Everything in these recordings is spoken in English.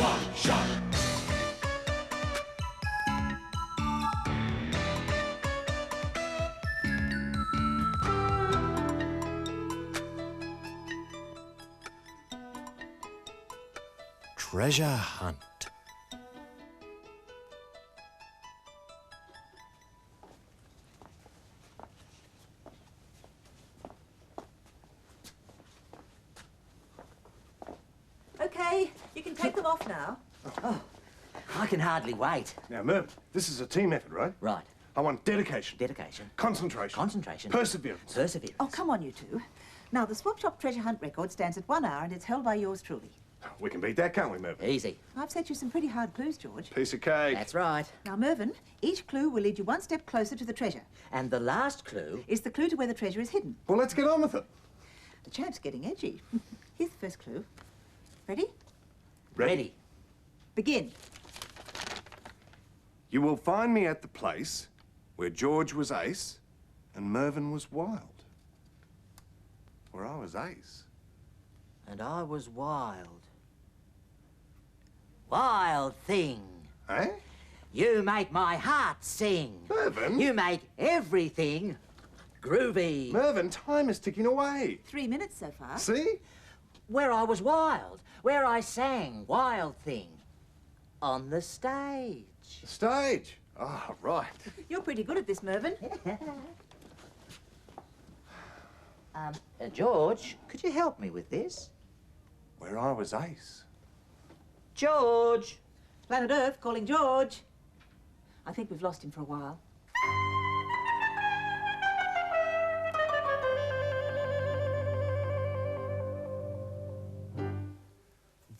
swap, shop. Treasure hunt. Okay, you can take them off now. Oh, I can hardly wait. Now, Merv, this is a team effort, right? Right. I want dedication. Dedication. Concentration. Concentration. Perseverance. Perseverance. Oh, come on, you two. Now, the Swap Shop treasure hunt record stands at 1 hour and it's held by yours truly. We can beat that, can't we, Merv? Easy. I've set you some pretty hard clues, George. Piece of cake. That's right. Now, Mervyn, each clue will lead you one step closer to the treasure. And the last clue is the clue to where the treasure is hidden. Well, let's get on with it. The champ's getting edgy. Here's the first clue. Ready? Ready. Begin. You will find me at the place where George was ace and Mervyn was wild. Where I was ace. And I was wild. Wild thing. Eh? You make my heart sing. Mervyn? You make everything groovy. Mervyn, time is ticking away. 3 minutes so far. See? Where I was wild. Where I sang Wild Thing. On the stage. The stage. Ah, oh, right. You're pretty good at this, Mervyn. George, could you help me with this? Where I was ace. George! Planet Earth calling George. I think we've lost him for a while.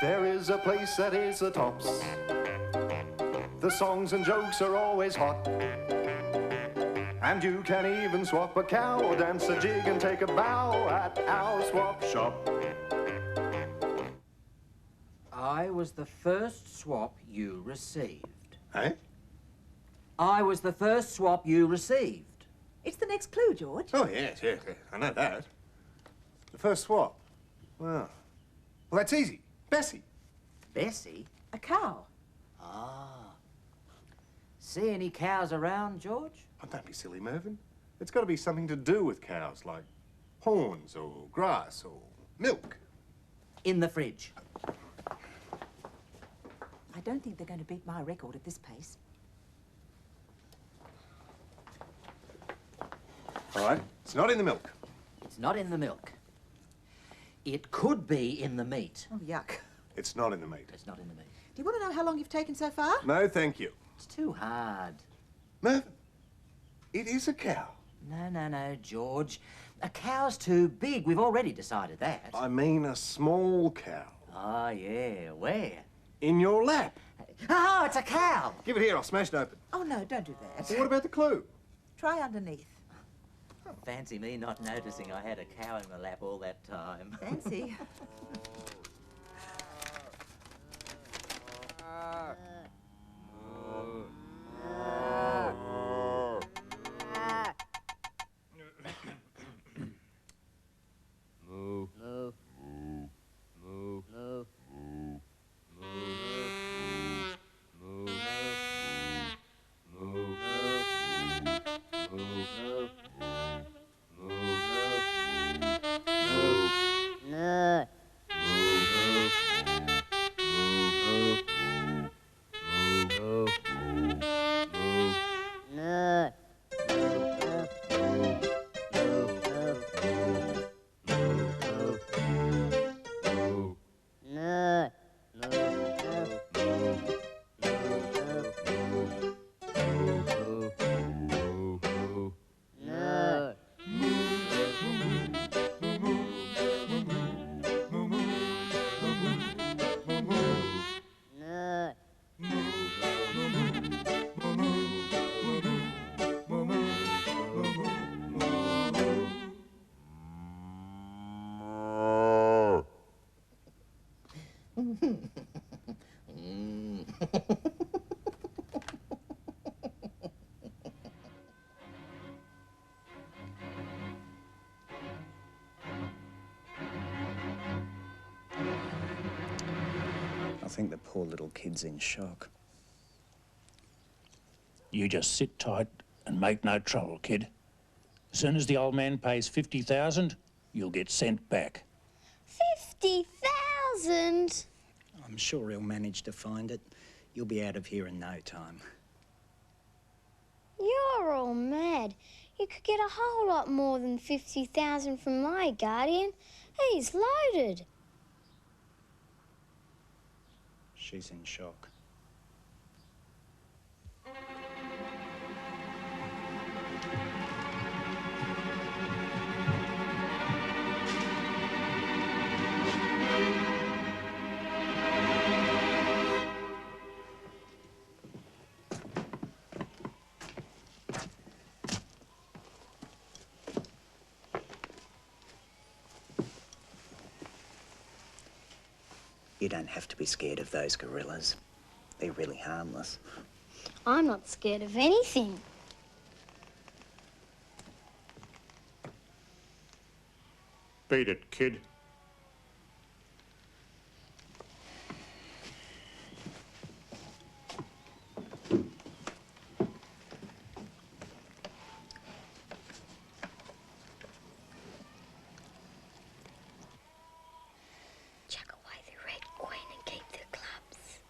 There is a place that is the tops. The songs and jokes are always hot. And you can even swap a cow or dance a jig and take a bow at our swap shop. I was the first swap you received. Eh? I was the first swap you received. It's the next clue, George. Oh, yes, yes, yes. I know that. The first swap. Well, that's easy. Bessie. Bessie? A cow. Ah. See any cows around, George? Oh, don't be silly, Mervyn. It's got to be something to do with cows, like horns or grass or milk. In the fridge. I don't think they're going to beat my record at this pace. All right, it's not in the milk. It's not in the milk. It could be in the meat. Oh, yuck. It's not in the meat. It's not in the meat. Do you want to know how long you've taken so far? No, thank you. It's too hard. Mervyn, it is a cow. No, George. A cow's too big. We've already decided that. I mean a small cow. Oh, yeah. Where? In your lap. Oh, it's a cow! Give it here, I'll smash it open. Oh, no, don't do that. Well, what about the clue? Try underneath. Fancy me not noticing I had a cow in my lap all that time. Fancy. think the poor little kid's in shock. You just sit tight and make no trouble, kid. As soon as the old man pays 50,000, you'll get sent back. 50,000? I'm sure he'll manage to find it. You'll be out of here in no time. You're all mad. You could get a whole lot more than 50,000 from my guardian. He's loaded. She's in shock. You don't have to be scared of those gorillas. They're really harmless. I'm not scared of anything. Beat it, kid. Chuck away the red coin and keep the clubs.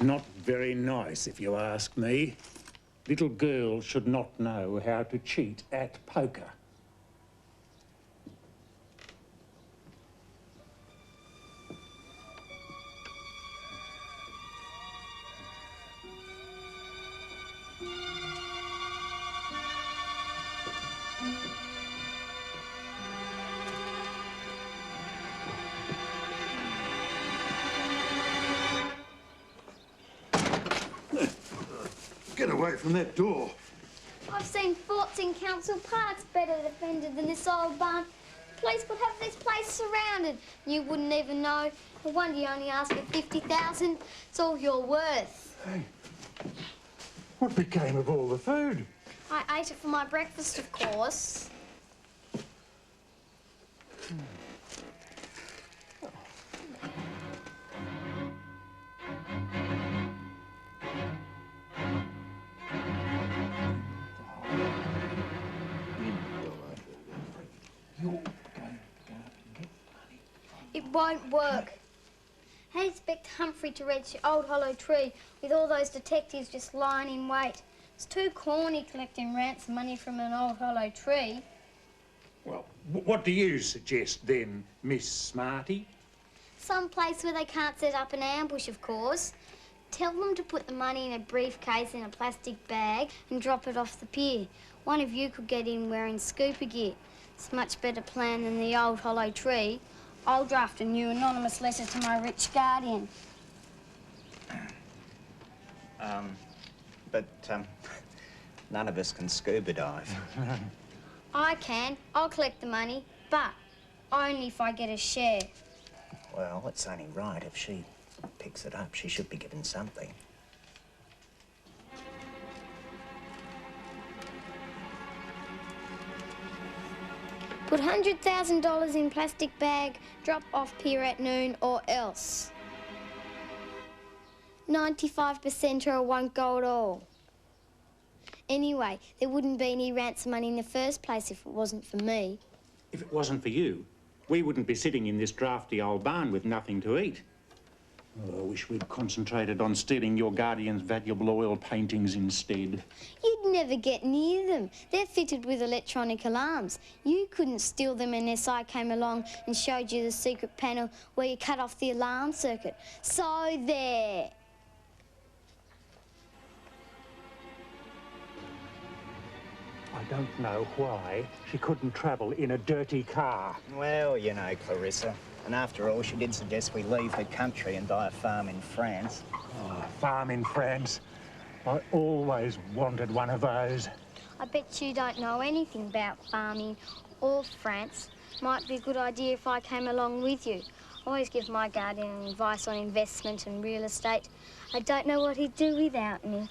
Not very nice, if you ask me. Little girls should not know how to cheat at poker. Get away from that door. I've seen forts in council parks better defended than this old barn. Police would have this place surrounded. You wouldn't even know. No wonder you only asked for 50,000. It's all you're worth. Hey, what became of all the food? I ate it for my breakfast, of course. It won't work. How do you expect Humphrey to reach the old hollow tree with all those detectives just lying in wait? It's too corny collecting ransom money from an old hollow tree. Well, what do you suggest then, Miss Smarty? Some place where they can't set up an ambush, of course. Tell them to put the money in a briefcase in a plastic bag and drop it off the pier. One of you could get in wearing scuba gear. It's a much better plan than the old hollow tree. I'll draft a new anonymous letter to my rich guardian. But none of us can scuba dive. I can. I'll collect the money, but only if I get a share. Well, it's only right. If she picks it up, she should be given something. Put $100,000 in plastic bag, drop off pier at noon, or else. 95% or it won't go at all. Anyway, there wouldn't be any ransom money in the first place if it wasn't for me. If it wasn't for you, we wouldn't be sitting in this drafty old barn with nothing to eat. Oh, I wish we'd concentrated on stealing your guardian's valuable oil paintings instead. You'd never get near them. They're fitted with electronic alarms. You couldn't steal them unless I came along and showed you the secret panel where you cut off the alarm circuit. So there. I don't know why she couldn't travel in a dirty car. Well, you know, Clarissa, And after all, she did suggest we leave the country and buy a farm in France. Oh, farm in France. I always wanted one of those. I bet you don't know anything about farming or France. Might be a good idea if I came along with you. I always give my guardian advice on investment and real estate. I don't know what he'd do without me.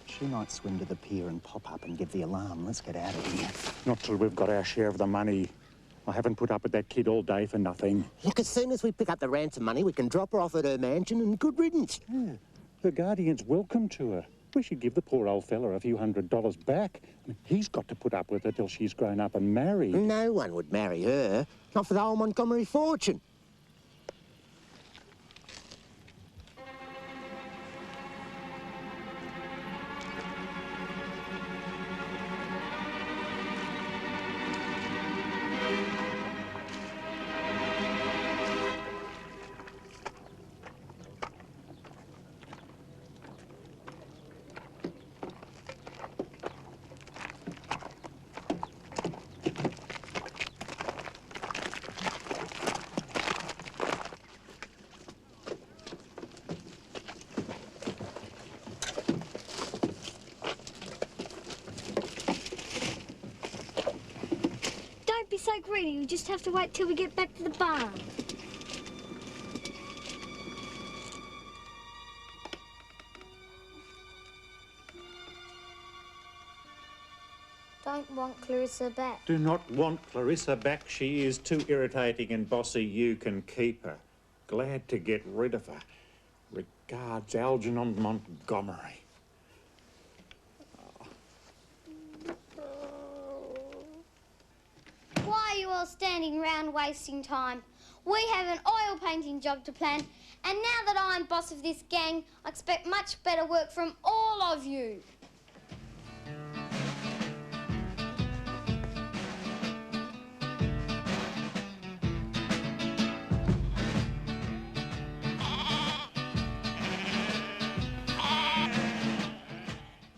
She might swim to the pier and pop up and give the alarm. Let's get out of here. Not till we've got our share of the money. I haven't put up with that kid all day for nothing. Look, as soon as we pick up the ransom money, we can drop her off at her mansion and good riddance. Yeah. Her guardian's welcome to her. We should give the poor old fella a few $100 back. I mean, he's got to put up with her till she's grown up and married. No one would marry her. Not for the whole Montgomery fortune. Don't be so greedy. You just have to wait till we get back to the barn. Don't want Clarissa back. Do not want Clarissa back. She is too irritating and bossy. You can keep her. Glad to get rid of her. Regards, Algernon Montgomery. Why are you all standing round wasting time? We have an oil painting job to plan, and now that I'm boss of this gang, I expect much better work from all of you.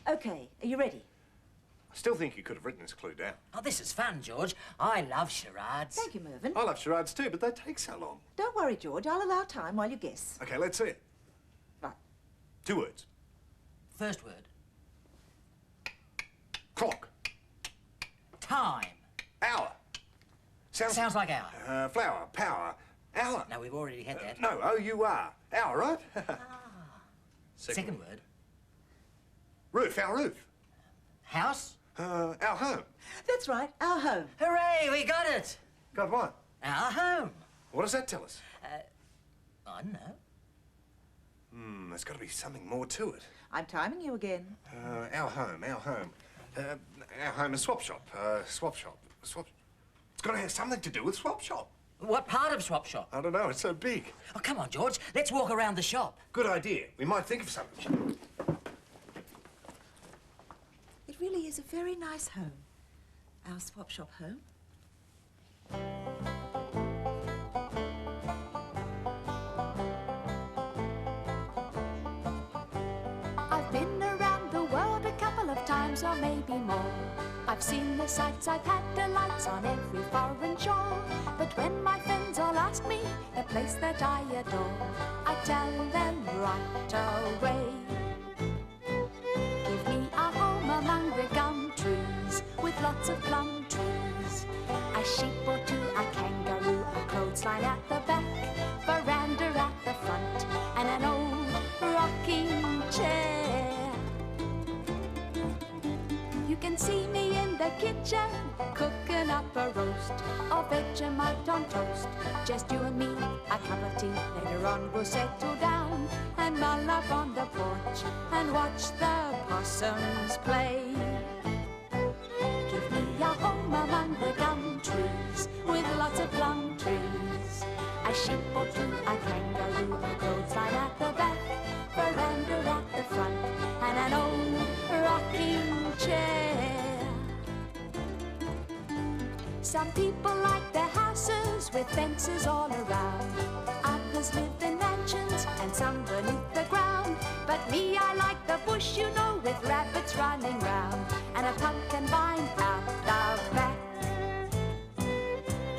OK, are you ready? I still think you could have written this clue down. Oh, this is fun, George. I love charades. Thank you, Mervyn. I love charades too, but they take so long. Don't worry, George. I'll allow time while you guess. OK, let's see it. Right. 2 words. First word. Clock. Time. Hour. Sounds like hour. Flower. Power. Hour. No, we've already had that. No, O-U-R. Hour, right? Second word. Roof. Our roof. House. Our home. That's right, our home. Hooray, we got it. Got what? Our home. What does that tell us? I don't know. There's got to be something more to it. I'm timing you again. Our home. Our home, a swap shop. Swap shop. It's got to have something to do with swap shop. What part of swap shop? I don't know, it's so big. Oh, come on, George. Let's walk around the shop. Good idea. We might think of something. It really is a very nice home. Our swap shop home. I've been around the world a couple of times or maybe more. I've seen the sights, I've had delights on every foreign shore. But when my friends all ask me a place that I adore, I tell them right away. Give me a home among the gum trees with lots of plum trees. A sheep or two, a kangaroo, a clothesline at the back, veranda at the front, and an old rocking chair. You can see me in the kitchen, cooking up a roast of Vegemite on toast. Just you and me, a cup of tea. Later on we'll settle down and mull up on the porch and watch the possums play. Give me a home among the gum trees with lots of plum trees. A sheep or two, a kangaroo, a clothesline at the back, veranda at the front, and an old rocking chair. Some people like their houses with fences all around. Others live in mansions and some beneath bush, you know, with rabbits running round and a pumpkin vine out the back.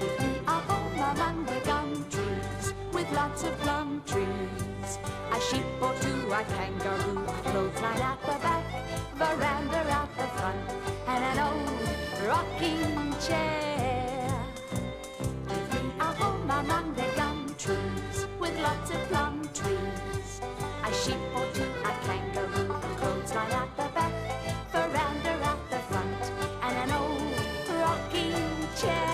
Give me a home among the gum trees with lots of plum trees. A sheep or two, a kangaroo, clothesline out the back, veranda out the front, and an old rocking chair. Give me a home among the gum trees with lots of plum trees. A sheep or two, a kangaroo, clothesline out the back, veranda out the front, and an old rocking chair.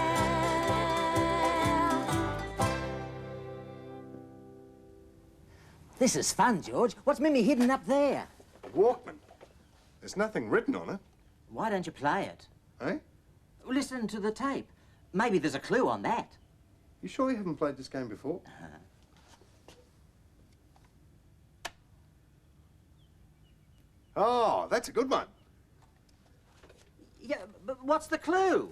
This is fun, George. What's Mimi hidden up there? A Walkman. There's nothing written on it. Why don't you play it? Eh? Listen to the tape. Maybe there's a clue on that. You sure you haven't played this game before? Oh, that's a good one. Yeah, but what's the clue?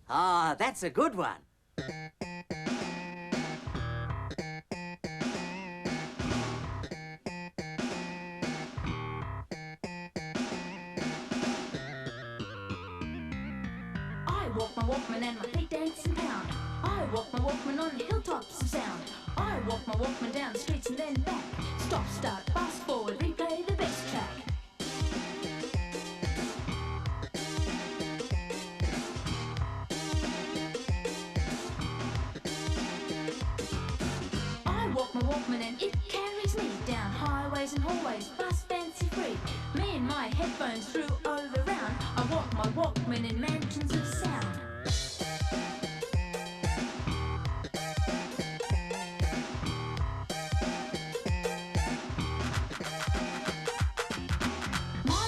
Ah, that's a good one. I walk my Walkman and my feet dance and pound. I walk my Walkman on the hilltops of sound. I walk my Walkman down the streets and then back. Stop, start, fast forward, replay the best track. I walk my Walkman and it carries me down highways and hallways, fast, fancy free. Me and my headphones through all around. I walk my Walkman in mansions of sound.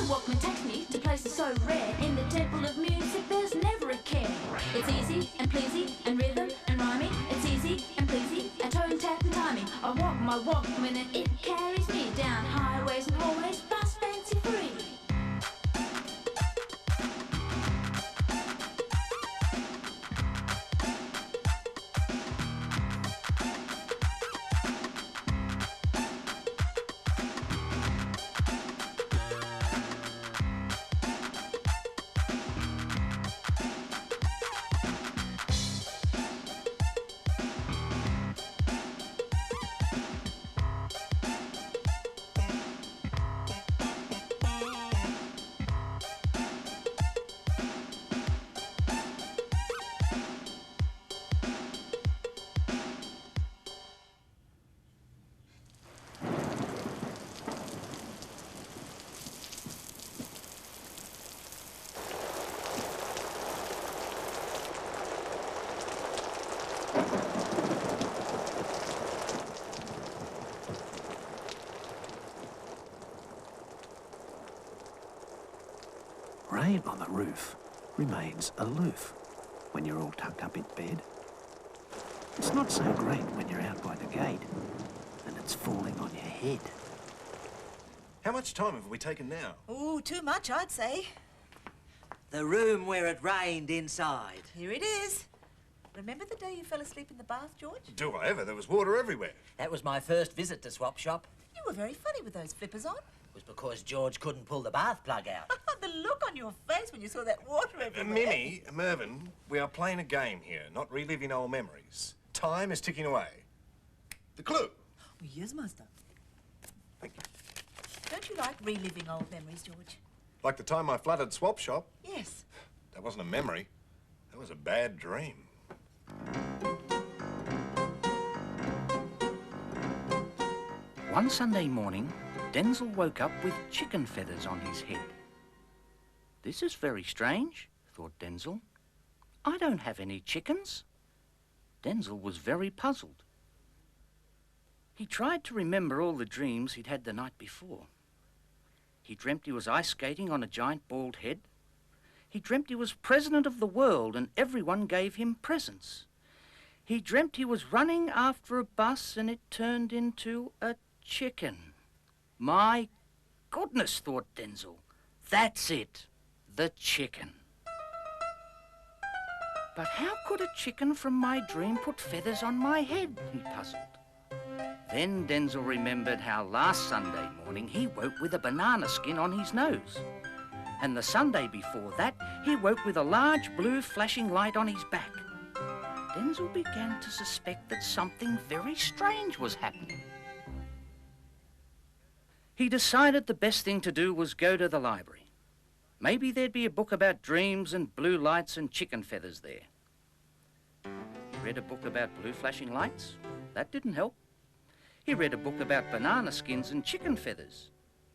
Walkman takes me to places so rare. In the temple of music there's never a care. It's easy and pleasy and rhythm and rhyming. It's easy and pleasy and tone, tap and timing. I walk my Walkman and it carries me down highways and hallways, fast, fancy free. Rain on the roof remains aloof when you're all tucked up in bed. It's not so great when you're out by the gate and it's falling on your head. How much time have we taken now? Ooh, too much, I'd say. The room where it rained inside. Here it is. Remember the day you fell asleep in the bath, George? Do I ever? There was water everywhere. That was my first visit to Swap Shop. You were very funny with those flippers on. It was because George couldn't pull the bath plug out. The look on your face when you saw that water everywhere. Mimi, Mervyn, we are playing a game here, not reliving old memories. Time is ticking away. The clue. Oh, yes, Master. Thank you. Don't you like reliving old memories, George? Like the time I flooded Swap Shop. Yes. That wasn't a memory. That was a bad dream. One Sunday morning, Denzel woke up with chicken feathers on his head. This is very strange, thought Denzel. I don't have any chickens. Denzel was very puzzled. He tried to remember all the dreams he'd had the night before. He dreamt he was ice skating on a giant bald head. He dreamt he was president of the world and everyone gave him presents. He dreamt he was running after a bus and it turned into a chicken. My goodness, thought Denzel. That's it, the chicken. But how could a chicken from my dream put feathers on my head, he puzzled. Then Denzel remembered how last Sunday morning he woke with a banana skin on his nose. And the Sunday before that, he woke with a large blue flashing light on his back. Denzel began to suspect that something very strange was happening. He decided the best thing to do was go to the library. Maybe there'd be a book about dreams and blue lights and chicken feathers there. He read a book about blue flashing lights. That didn't help. He read a book about banana skins and chicken feathers.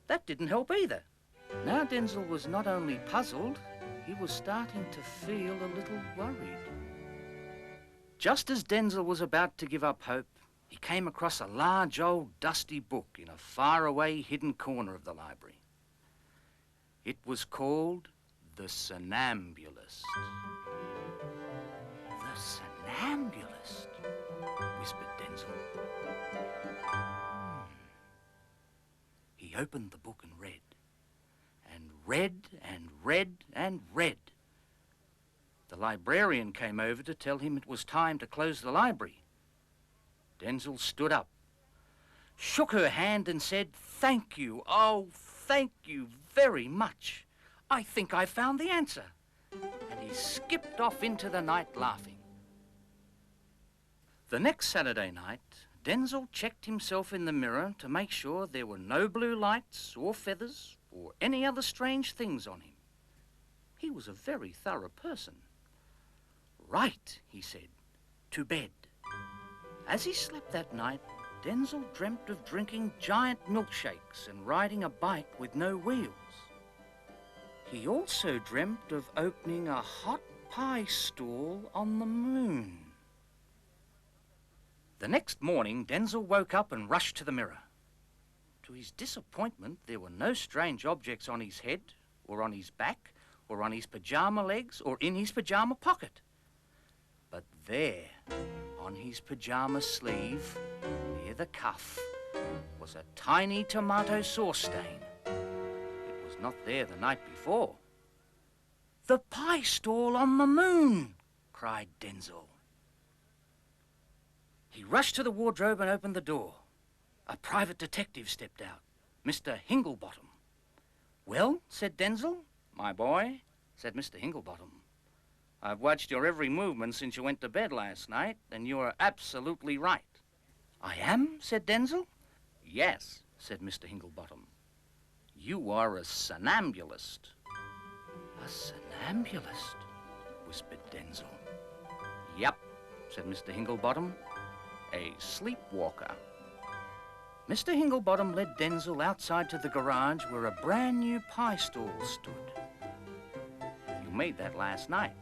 That didn't help either. Now Denzel was not only puzzled, he was starting to feel a little worried. Just as Denzel was about to give up hope, he came across a large old dusty book in a faraway hidden corner of the library. It was called The Somnambulist. The Somnambulist, whispered Denzel. He opened the book and read, and read, and read, and read. The librarian came over to tell him it was time to close the library. Denzel stood up, shook her hand and said, "Thank you, oh, thank you very much. I think I found the answer." And he skipped off into the night laughing. The next Saturday night, Denzel checked himself in the mirror to make sure there were no blue lights or feathers or any other strange things on him. He was a very thorough person. "Right," he said, "to bed." As he slept that night, Denzel dreamt of drinking giant milkshakes and riding a bike with no wheels. He also dreamt of opening a hot pie stall on the moon. The next morning, Denzel woke up and rushed to the mirror. To his disappointment, there were no strange objects on his head, or on his back, or on his pajama legs, or in his pajama pocket. But there, on his pajama sleeve, near the cuff, was a tiny tomato sauce stain. It was not there the night before. "The pie stall on the moon!" cried Denzel. He rushed to the wardrobe and opened the door. A private detective stepped out, Mr. Hinglebottom. "Well," said Denzel. "My boy," said Mr. Hinglebottom, "I've watched your every movement since you went to bed last night, and you are absolutely right." "I am?" said Denzel. "Yes," said Mr. Hinglebottom. "You are a somnambulist." "A somnambulist?" whispered Denzel. "Yep," said Mr. Hinglebottom. "A sleepwalker." Mr. Hinglebottom led Denzel outside to the garage where a brand new pie stall stood. "You made that last night,"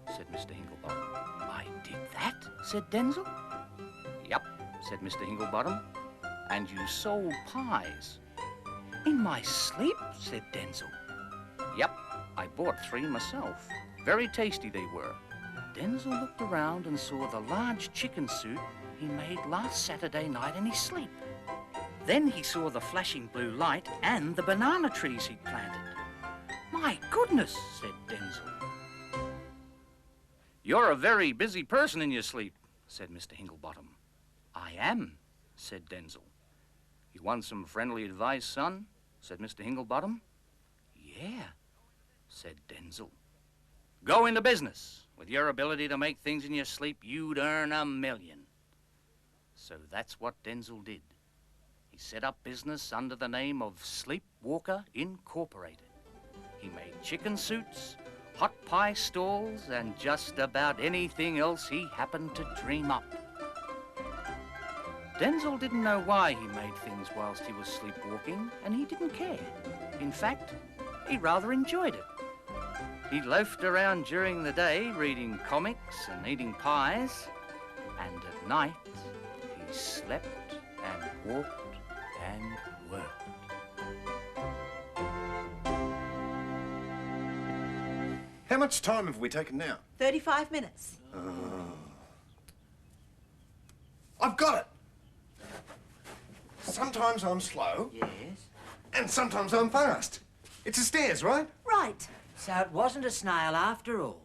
said Mr. Hinglebottom. "I did that?" said Denzel. "Yep," said Mr. Hinglebottom. "And you sold pies." "In my sleep?" said Denzel. "Yep, I bought 3 myself. Very tasty they were." Denzel looked around and saw the large chicken suit he made last Saturday night in his sleep. Then he saw the flashing blue light and the banana trees he'd planted. "My goodness," said Denzel. "You're a very busy person in your sleep," said Mr. Hinglebottom. "I am," said Denzel. "You want some friendly advice, son?" said Mr. Hinglebottom. "Yeah," said Denzel. "Go into business. With your ability to make things in your sleep, you'd earn $1 million. So that's what Denzel did. He set up business under the name of Sleepwalker Incorporated. He made chicken suits, hot pie stalls, and just about anything else he happened to dream up. Denzel didn't know why he made things whilst he was sleepwalking, and he didn't care. In fact, he rather enjoyed it. He loafed around during the day reading comics and eating pies, and at night he slept and walked and worked. How much time have we taken now? 35 minutes. I've got it! Sometimes I'm slow. Yes? And sometimes I'm fast. It's the stairs, right? Right. So it wasn't a snail after all.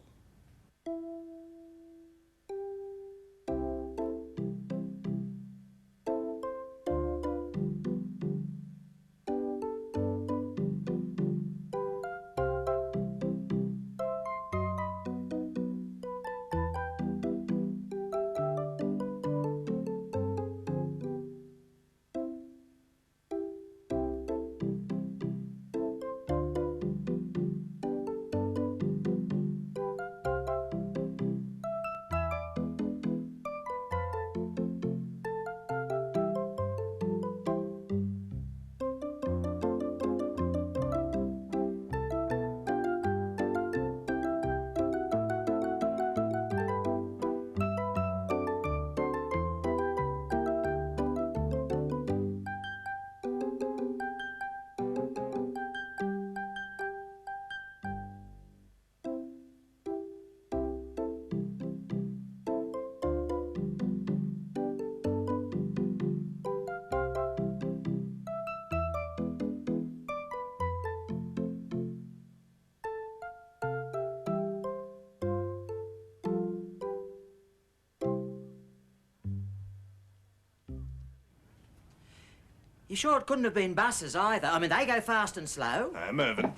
You sure it couldn't have been buses either? I mean, they go fast and slow. Mervyn.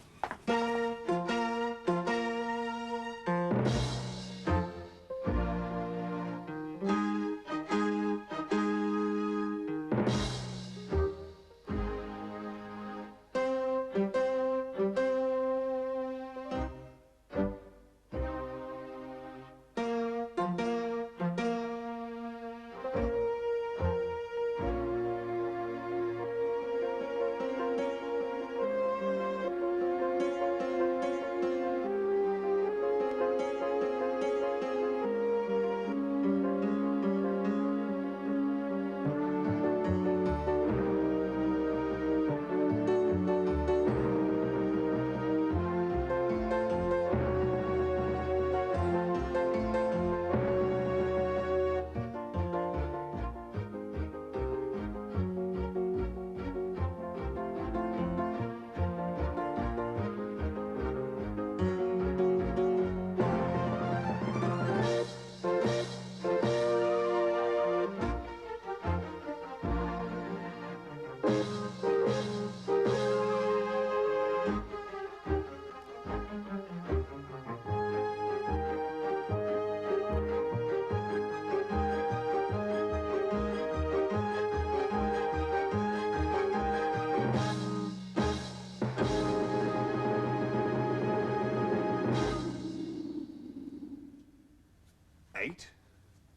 Eight,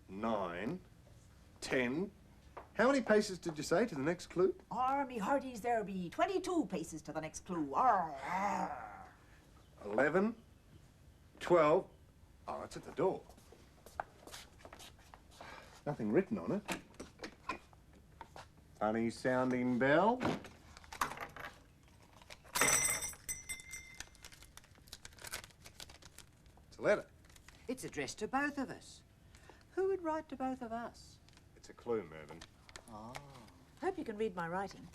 9, 10. How many paces did you say to the next clue? Me hearties, there be 22 paces to the next clue. Arr, arr. 11, 12. Oh, it's at the door. Nothing written on it. Funny sounding bell. It's a letter. It's addressed to both of us. Who would write to both of us? It's a clue, Mervyn. Oh. Hope you can read my writing.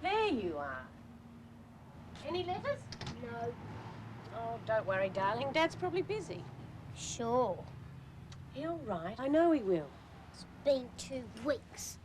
There you are. Any letters? No. Oh, don't worry, darling. Dad's probably busy. Sure. He'll write. I know he will. It's been 2 weeks.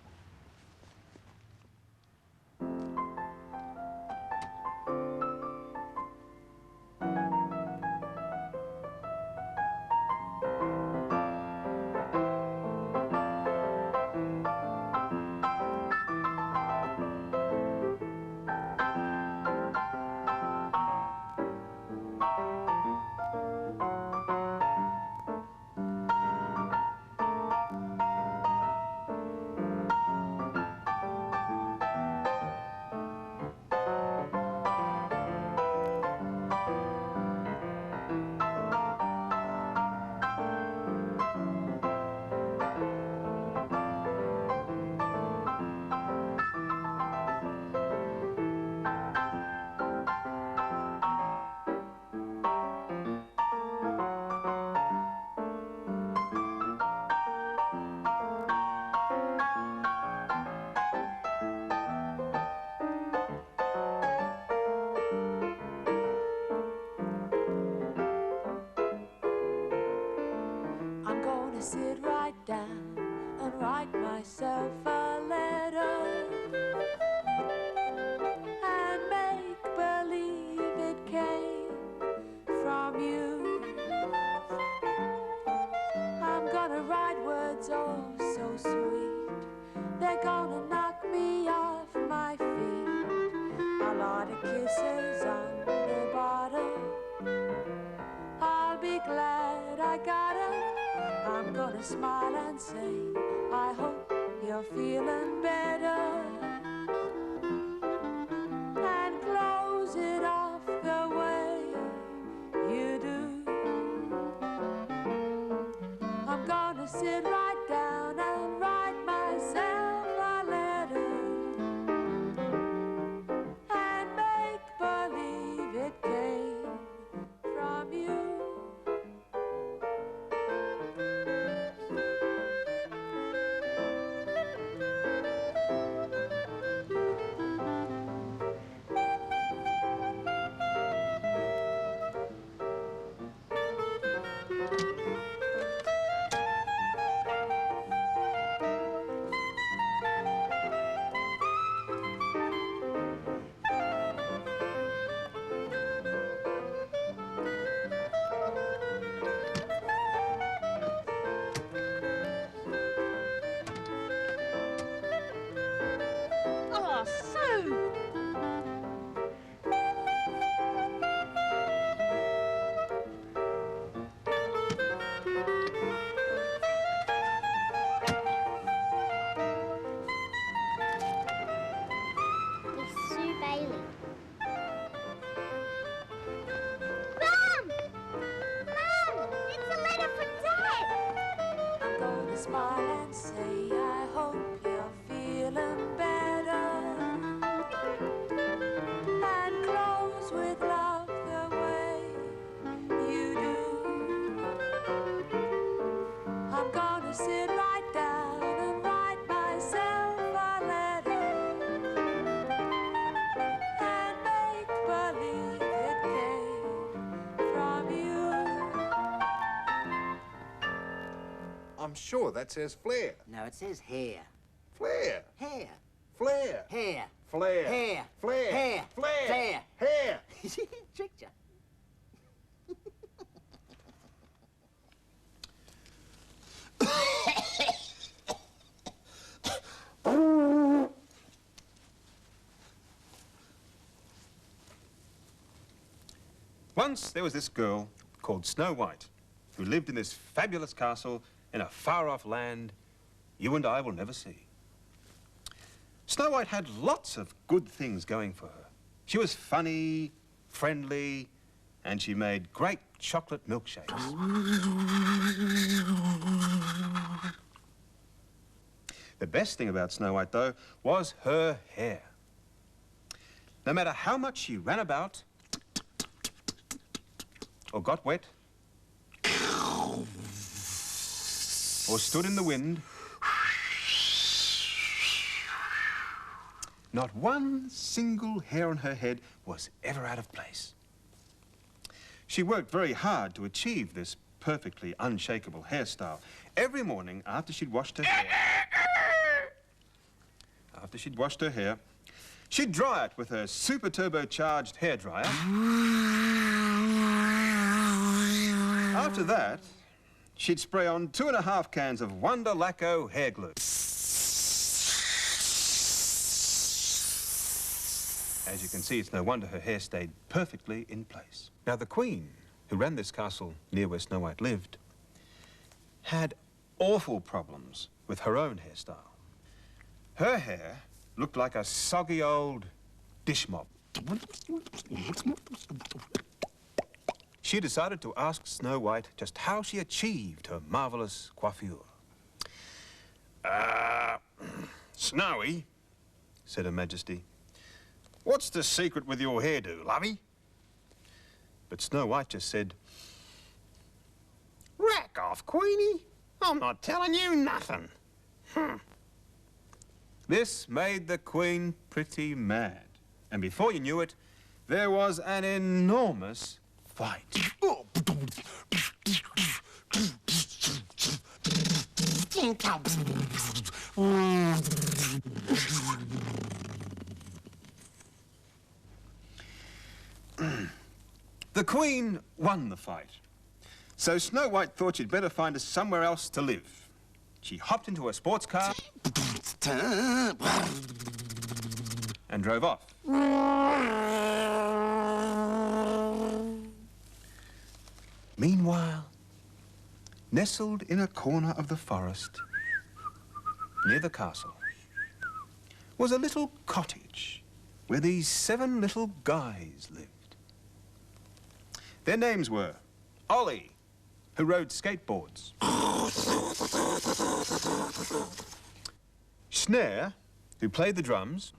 Sit right down and write myself a letter and make believe it came from you. I'm gonna write words oh so sweet, they're gonna knock me off my feet. A lot of kisses on the gonna smile and say, I hope you're feeling better. And close it off the way you do. I'm gonna sit right down and write myself a letter and make believe it came from you. Oh, Sue! Miss Sue Bailey. Mum! Mum! It's a letter from Dad! I'm gonna smile and say, I hope you're feeling better. And close with love the way you do. I'm gonna sit right down and write myself a letter and make believe it came from you. I'm sure that says flare. No, it says hair. Flare. Hair. Flare. Hair. Flare. Hair. Flare. Hair. Flare. Flare. Hair. Tricked you. Once there was this girl called Snow White who lived in this fabulous castle in a far-off land you and I will never see. Snow White had lots of good things going for her. She was funny, friendly, and she made great chocolate milkshakes. The best thing about Snow White, though, was her hair. No matter how much she ran about or got wet or stood in the wind, not one single hair on her head was ever out of place. She worked very hard to achieve this perfectly unshakable hairstyle. Every morning after she'd washed her hair, she'd dry it with her super turbocharged hairdryer. After that, she'd spray on 2.5 cans of Wonder Lacquer hair glue. As you can see, it's no wonder her hair stayed perfectly in place. Now, the Queen, who ran this castle near where Snow White lived, had awful problems with her own hairstyle. Her hair looked like a soggy old dish mop. She decided to ask Snow White just how she achieved her marvelous coiffure. Snowy, said Her Majesty, what's the secret with your hairdo, lovey? But Snow White just said, rack off, Queenie. I'm not telling you nothing. This made the Queen pretty mad. And before you knew it, there was an enormous fight. The Queen won the fight. So Snow White thought she'd better find us somewhere else to live. She hopped into a sports car and drove off. Meanwhile, nestled in a corner of the forest near the castle was a little cottage where these 7 little guys lived. Their names were Ollie, who rode skateboards, Snare, who played the drums,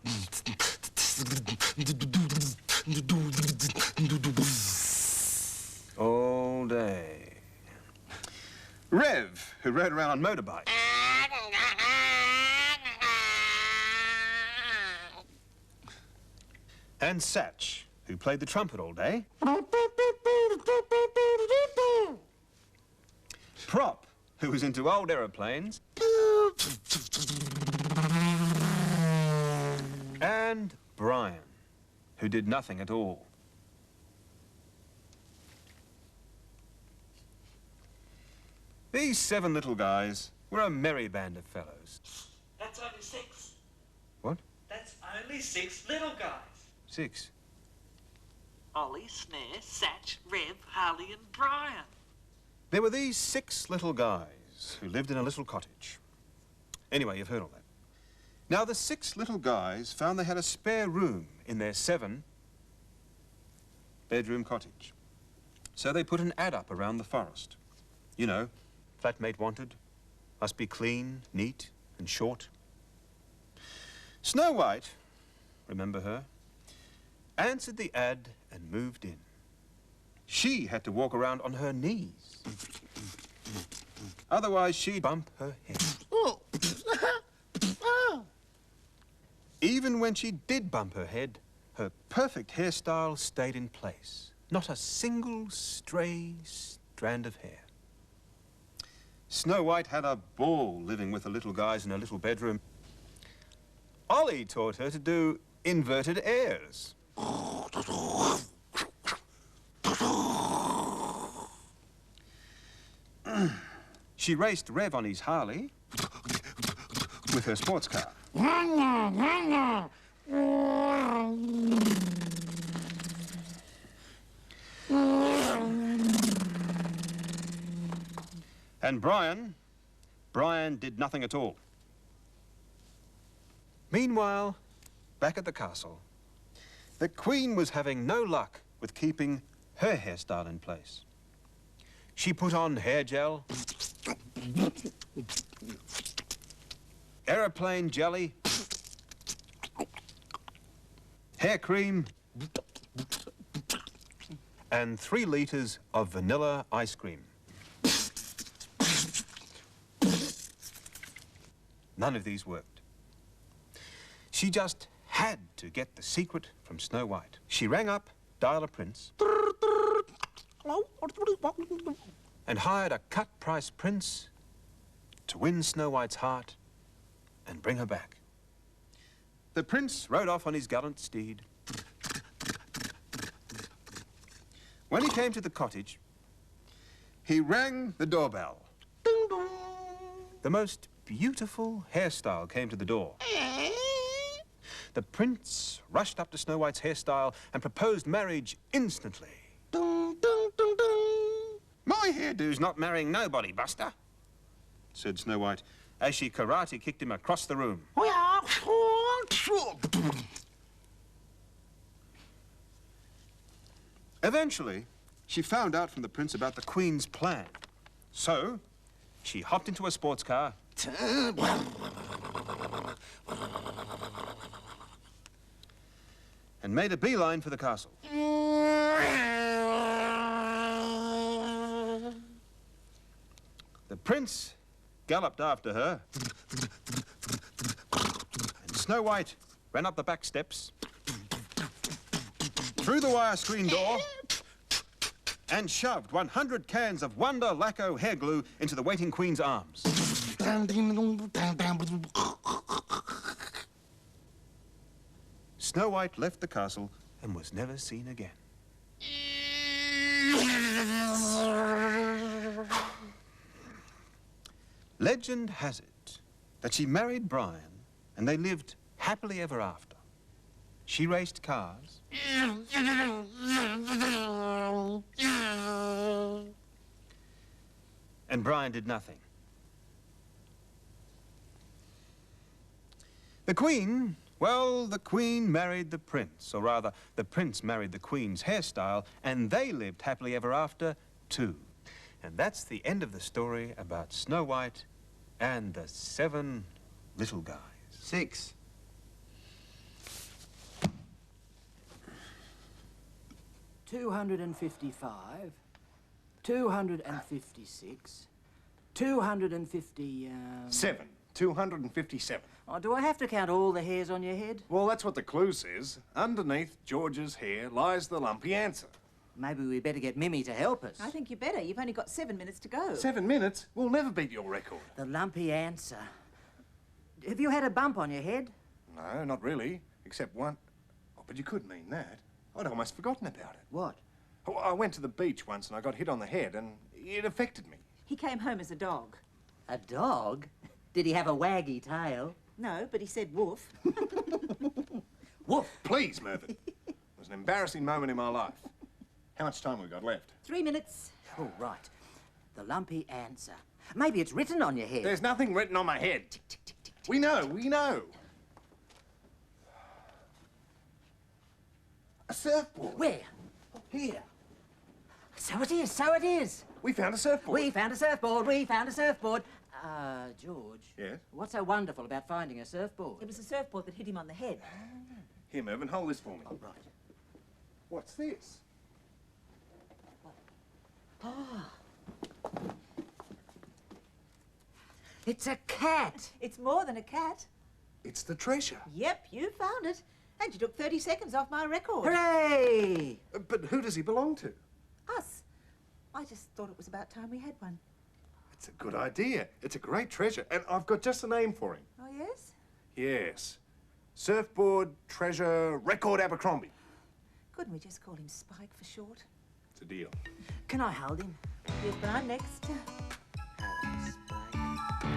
all day, Rev, who rode around on motorbikes, and Satch, who played the trumpet all day, Prop, who was into old aeroplanes, and Brian, who did nothing at all. These 7 little guys were a merry band of fellows. That's only 6. What? That's only 6 little guys. 6. Ollie, Snare, Satch, Rev, Harley and Brian. There were these 6 little guys who lived in a little cottage. Anyway, you've heard all that. Now, the 6 little guys found they had a spare room in their 7-bedroom cottage. So they put an ad up around the forest. You know, flatmate wanted, must be clean, neat and short. Snow White, remember her, answered the ad and moved in. She had to walk around on her knees. Otherwise, she'd bump her head. Even when she did bump her head, her perfect hairstyle stayed in place. Not a single stray strand of hair. Snow White had a ball living with the little guys in her little bedroom. Ollie taught her to do inverted airs. She raced Rev on his Harley with her sports car. And Brian did nothing at all. Meanwhile, back at the castle, the Queen was having no luck with keeping her hairstyle in place. She put on hair gel, aeroplane jelly, hair cream, and 3 litres of vanilla ice cream. None of these worked. She just had to get the secret from Snow White. She rang up Dial a Prince and hired a cut-price prince to win Snow White's heart and bring her back. The prince rode off on his gallant steed. When he came to the cottage, he rang the doorbell. Ding dong. The most beautiful hairstyle came to the door. The prince rushed up to Snow White's hairstyle and proposed marriage instantly. Ding, ding, ding, ding. My hairdo's not marrying nobody, Buster, said Snow White as she karate kicked him across the room. Eventually, she found out from the prince about the Queen's plan. So, she hopped into a sports car and made a beeline for the castle. The prince galloped after her, and Snow White ran up the back steps, through the wire screen door, and shoved 100 cans of Wonder Lacquo hair glue into the waiting Queen's arms. Snow White left the castle and was never seen again. Legend has it that she married Brian and they lived happily ever after. She raced cars. And Brian did nothing. The Queen, well, the Queen married the Prince, or rather, the Prince married the Queen's hairstyle, and they lived happily ever after, too. And that's the end of the story about Snow White and the 7 little guys. 6. $255, $256, 250. 7. 257. Oh, do I have to count all the hairs on your head? Well, that's what the clue says. Underneath George's hair lies the lumpy answer. Maybe we better get Mimi to help us. I think you better. You've only got 7 minutes to go. 7 minutes? We'll never beat your record. The lumpy answer. Have you had a bump on your head? No, not really. Except one. Oh, but you could mean that. I'd almost forgotten about it. What? Oh, I went to the beach once and I got hit on the head and it affected me. He came home as a dog. A dog? Did he have a waggy tail? No, but he said woof. Woof! Please, Mervyn. It was an embarrassing moment in my life. How much time have we got left? 3 minutes. Oh, right. The lumpy answer. Maybe it's written on your head. There's nothing written on my head. Tick, tick, tick, tick, tick. We know. A surfboard. Where? Here. So it is. We found a surfboard. We found a surfboard. George. Yes? What's so wonderful about finding a surfboard? It was a surfboard that hit him on the head. Here, Mervyn, hold this for me. Oh, right. What's this? Oh. It's a cat. It's more than a cat. It's the treasure. Yep, you found it. And you took 30 seconds off my record. Hooray! But who does he belong to? Us. I just thought it was about time we had one. It's a good idea. It's a great treasure. And I've got just a name for him. Oh, yes? Yes. Surfboard Treasure Record Abercrombie. Couldn't we just call him Spike for short? It's a deal. Can I hold him? Yes, but I'm next. Oh, Spike.